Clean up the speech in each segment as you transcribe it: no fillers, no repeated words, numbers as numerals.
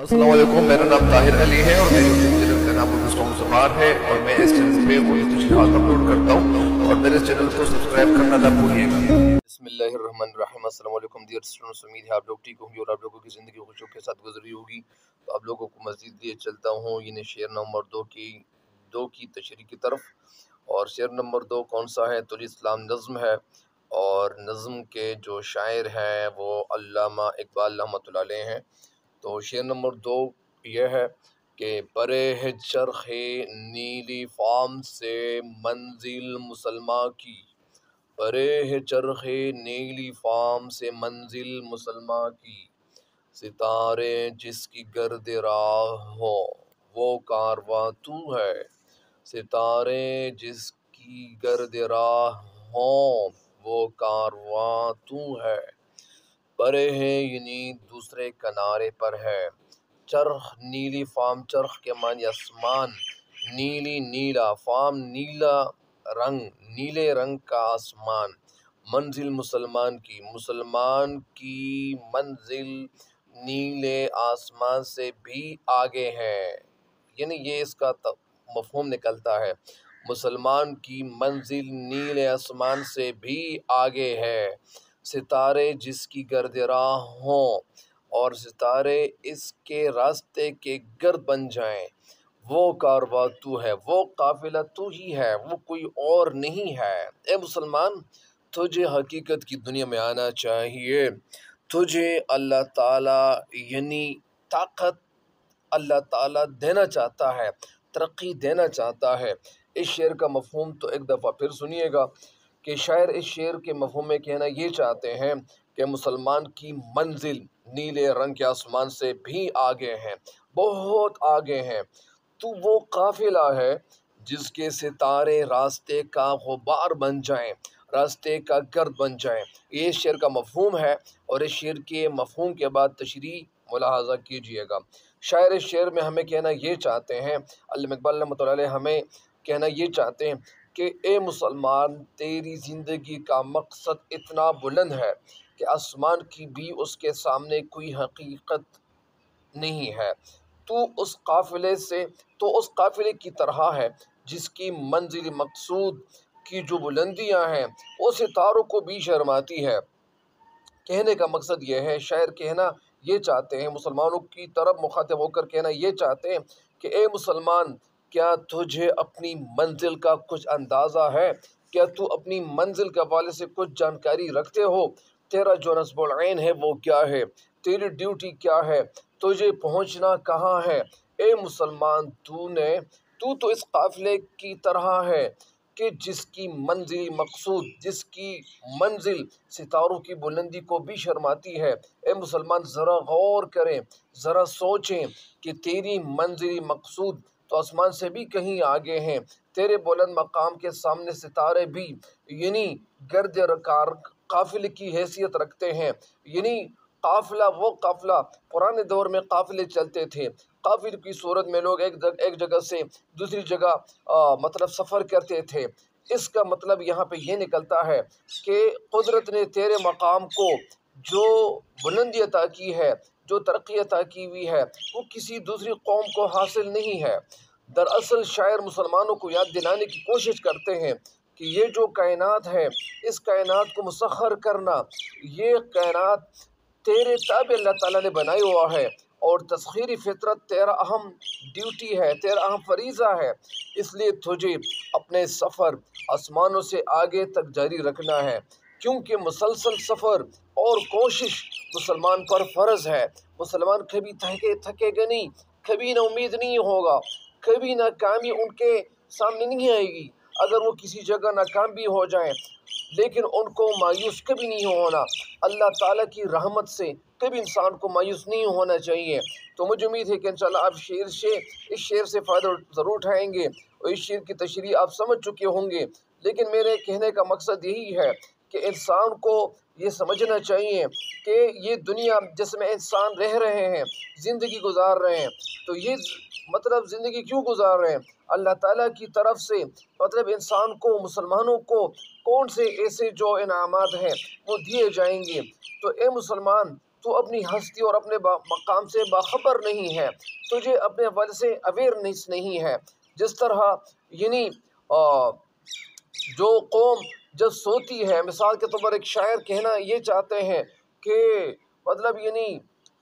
अस्सलाम वालेकुम, मेरा नाम ताहिर अली है और मेरे यूट्यूब चैनल का नाम ज़ुबान है और मैं इस चैनल पे कोई तशरीहात अपलोड करता हूँ और मेरे चैनल को सब्सक्राइब करना ना भूलिएगा। बिस्मिल्लाहिर्रहमानिर्रहीम। अस्सलाम वालेकुम डियर स्टूडेंट्स, उम्मीद है आप लोग ठीक होंगे और आप लोगों की ज़िंदगी खुशियों के साथ गुजरी होगी। तो आप लोगों को मज़ीद लिए चलता हूँ यानी शेर नंबर दो की तशरीह की तरफ। और शेर नंबर 2 कौन सा है? तुल इस्लाम नज़्म है और नज़्म के जो शायर हैं वो अल्लामा इकबाल रहमतुल्लाह अलैह हैं। तो शेर नंबर 2 यह है कि परे है चरखे नीली फाम से मंजिल मुसलमा की, परे है चरखे नीली फाम से मंजिल मुसलमा की, सितारे जिसकी गर्द राह हो वो कारवां तू है, सितारे जिसकी गर्द राह हो वो कारवां तू है, परे है यानी दूसरे किनारे पर है। चरख नीली फाम, चरख के मानी आसमान, नीली नीला, फाम नीला रंग, नीले रंग का आसमान, मंजिल मुसलमान की, मुसलमान की मंजिल नीले आसमान से भी आगे है। यानी ये इसका मफहूम निकलता है, मुसलमान की मंजिल नीले आसमान से भी आगे है, सितारे जिसकी गर्द राह हों और सितारे इसके रास्ते के गर्द बन जाएं, वो कारवां तू है, वो काफिला तू ही है, वो कोई और नहीं है। ए मुसलमान, तुझे हकीकत की दुनिया में आना चाहिए, तुझे अल्लाह ताला यानी ताकत अल्लाह ताला देना चाहता है, तरक्की देना चाहता है। इस शेर का मफहूम तो एक दफ़ा फिर सुनिएगा कि शायर इस शेर के मफहूम में कहना ये चाहते हैं कि मुसलमान की मंजिल नीले रंग के आसमान से भी आगे हैं, बहुत आगे हैं। तो वो काफिला है जिसके सितारे रास्ते का गुबार बन जाएं, रास्ते का गर्द बन जाएं। ये शेर का मफहूम है और इस शेर के मफहूम के बाद तशरीह मुलाहाजा कीजिएगा। शायर इस शेर में हमें कहना ये चाहते हैं, अल्लामा इकबाल रहमतुल्लाह अलैह हमें कहना ये चाहते हैं कि ए मुसलमान, तेरी ज़िंदगी का मकसद इतना बुलंद है कि आसमान की भी उसके सामने कोई हकीकत नहीं है। तो उस काफिले की तरह है जिसकी मंजिल मकसूद की जो बुलंदियां हैं वो सितारों को भी शर्माती है। कहने का मकसद ये है, शायर कहना ये चाहते हैं, मुसलमानों की तरफ मुखातिब होकर कहना ये चाहते हैं कि ए मुसलमान, क्या तुझे अपनी मंजिल का कुछ अंदाज़ा है? क्या तू अपनी मंजिल के हवाले से कुछ जानकारी रखते हो? तेरा जो नस्बुल ऐन है वो क्या है? तेरी ड्यूटी क्या है? तुझे पहुंचना कहाँ है? ए मुसलमान, तू तो इस काफिले की तरह है कि जिसकी मंजिल मकसूद, जिसकी मंजिल सितारों की बुलंदी को भी शर्माती है। ए मुसलमान, ज़रा गौर करें, ज़रा सोचें कि तेरी मंजिल मकसूद तो आसमान से भी कहीं आगे हैं, तेरे बुलंद मकाम के सामने सितारे भी यानी गर्द काफिले की हैसियत रखते हैं। यानी काफिला, वो काफिला पुराने दौर में काफिले चलते थे, काफिले की सूरत में लोग एक जगह से दूसरी जगह मतलब सफ़र करते थे। इसका मतलब यहाँ पे ये निकलता है कि कुदरत ने तेरे मकाम को जो बुलंदी अता की है, जो तरक्की अता की हुई है, वो किसी दूसरी कौम को हासिल नहीं है। दरअसल शायर मुसलमानों को याद दिलाने की कोशिश करते हैं कि ये जो कायनात है, इस कायनात को मुसख्खर करना, ये कायनात तेरे ताबे अल्लाह ताला ने बनाया हुआ है और तस्खीरी फितरत तेरा अहम ड्यूटी है, तेरा अहम फरीज़ा है। इसलिए तुझे अपने सफ़र आसमानों से आगे तक जारी रखना है, क्योंकि मुसलसल सफ़र और कोशिश मुसलमान पर फ़र्ज़ है। मुसलमान कभी थकेगा नहीं, कभी ना उम्मीद नहीं होगा, कभी नाकामी उनके सामने नहीं आएगी। अगर वो किसी जगह नाकाम भी हो जाएं, लेकिन उनको मायूस कभी नहीं होना। अल्लाह ताला की रहमत से कभी इंसान को मायूस नहीं होना चाहिए। तो मुझे उम्मीद है कि इंशाल्लाह आप इस शेर से फ़ायदा ज़रूर उठाएंगे और इस शेर की तशरीह आप समझ चुके होंगे। लेकिन मेरे कहने का मकसद यही है कि इंसान को ये समझना चाहिए कि ये दुनिया जिसमें इंसान रह रहे हैं, ज़िंदगी गुजार रहे हैं, तो ये मतलब ज़िंदगी क्यों गुजार रहे हैं? अल्लाह ताला की तरफ से मतलब इंसान को, मुसलमानों को कौन से ऐसे जो इनामात हैं वो दिए जाएंगे। तो ए मुसलमान, تو اپنی ہستی اور اپنے مقام سے باخبر نہیں ہے، تجھے اپنے حوالے سے اویئرنیس نہیں ہے۔ جس طرح یعنی جو قوم جب سوتی ہے، مثال کے طور پر ایک شاعر کہنا یہ چاہتے ہیں کہ مطلب یعنی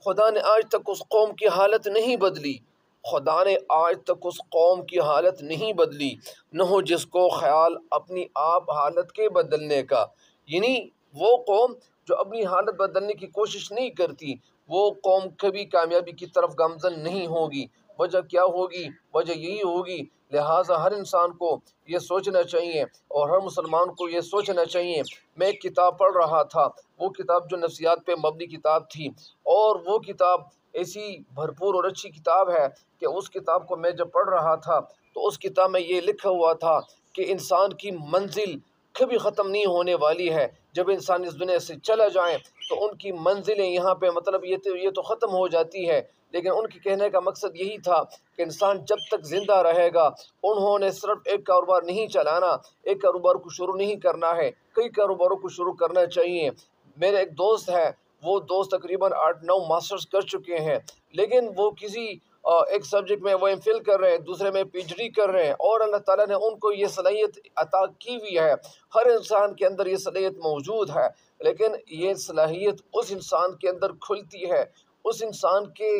خدا نے آج تک اس قوم کی حالت نہیں بدلی، خدا نے آج تک اس قوم کی حالت نہیں بدلی، نہ ہو جس کو خیال اپنی آپ حالت کے بدلنے کا۔ یعنی وہ قوم جو اپنی حالت بدلنے کی کوشش نہیں کرتی، وہ قوم کبھی کامیابی کی طرف گامزن نہیں ہوگی۔ وجہ کیا ہوگی؟ وجہ یہی ہوگی، لہٰذا ہر انسان کو یہ سوچنا چاہیے اور ہر مسلمان کو یہ سوچنا چاہیے۔ میں ایک کتاب پڑھ رہا تھا، وہ کتاب جو نفسیات پہ مبنی کتاب تھی، اور وہ کتاب ایسی بھرپور اور اچھی کتاب ہے کہ اس کتاب کو میں جب پڑھ رہا تھا تو اس کتاب میں یہ لکھا ہوا تھا کہ انسان کی منزل کبھی ختم نہیں ہونے والی ہے۔ جب انسان اس دنیا سے چلا جائیں تو ان کی منزلیں یہاں پہ مطلب یہ تو ختم ہو جاتی ہے، لیکن ان کے کہنے کا مقصد یہی تھا کہ انسان جب تک زندہ رہے گا انہوں نے صرف ایک کاروبار نہیں چلانا، ایک کاروبار کو شروع نہیں کرنا ہے، کئی کاروباروں کو شروع کرنا چاہیے۔ میرے ایک دوست ہے، وہ دوست تقریباً 8-9 ماسٹرز کر چکے ہیں، لیکن وہ کسی ایک سبجیکٹ میں وہ ایم فل کر رہے ہیں، دوسرے میں پی ایچ ڈی کر رہے ہیں، اور اللہ تعالیٰ نے ان کو یہ صلاحیت عطا کی ہوئی ہے۔ ہر انسان کے اندر یہ صلاحیت موجود ہے، لیکن یہ صلاحیت اس انسان کے اندر کھلتی ہے، اس انسان کے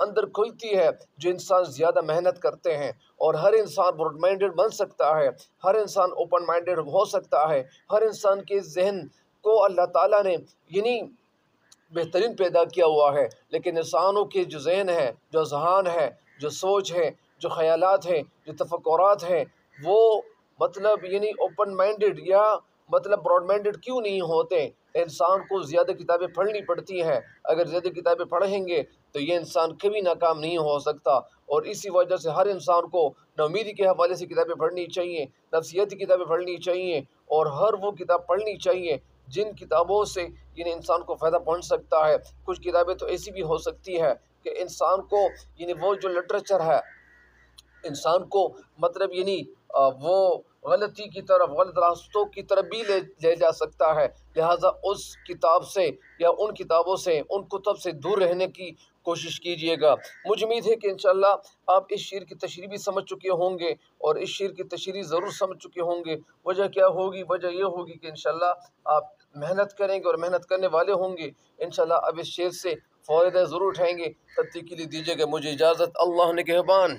اندر کھلتی ہے جو انسان زیادہ محنت کرتے ہیں۔ اور ہر انسان براڈ مائنڈڈ بن سکتا ہے، ہر انسان اوپن مائنڈڈ ہو سکتا ہے، ہر انسان کے ذہن کو اللہ تعالیٰ نے یعنی بہترین پیدا کیا ہوا ہے، لیکن انسانوں کے جو ذہن ہے، جو اذہان ہے، جو سوچ ہے، جو خیالات ہیں، جو تفکرات ہیں، وہ مطلب یعنی اوپن مائنڈڈ یا مطلب براڈ مائنڈڈ کیوں نہیں ہوتے؟ انسان کو زیادہ کتابیں پڑھنی پڑتی ہیں، اگر زیادہ کتابیں پڑھیں گے تو یہ انسان کبھی ناکام نہیں ہو سکتا۔ اور اسی وجہ سے ہر انسان کو نومیدی کے حوالے سے کتابیں پڑھنی چاہیے، نفسیاتی کتابیں پڑھنی چاہیے، اور ہر وہ کتاب پڑھنی چاہیے جن کتابوں سے یعنی انسان کو فائدہ پہنچ سکتا ہے۔ کچھ کتابیں تو ایسی بھی ہو سکتی ہے کہ انسان کو یعنی وہ جو لٹریچر ہے انسان کو مطلب یعنی وہ غلطی کی طرف، غلط راستوں کی طرف بھی لے جا سکتا ہے، لہٰذا اس کتاب سے یا ان کتابوں سے، ان کتب سے دور رہنے کی کوشش کیجئے گا۔ مجھے امید ہے کہ انشاءاللہ آپ اس شعر کی تشریح بھی سمجھ چکے ہوں گے، اور اس شعر کی تشریح ضرور سمجھ چکے ہوں گے۔ وجہ کیا ہوگی؟ وجہ یہ ہوگی کہ انشاءاللہ آپ محنت کریں گے اور محنت کرنے والے ہوں گے، انشاءاللہ اب اس شعر سے فائدہ ضرور اٹھائیں گے۔ تب تک کے لیے دیجیے گا مجھے اجازت، اللہ نگہبان۔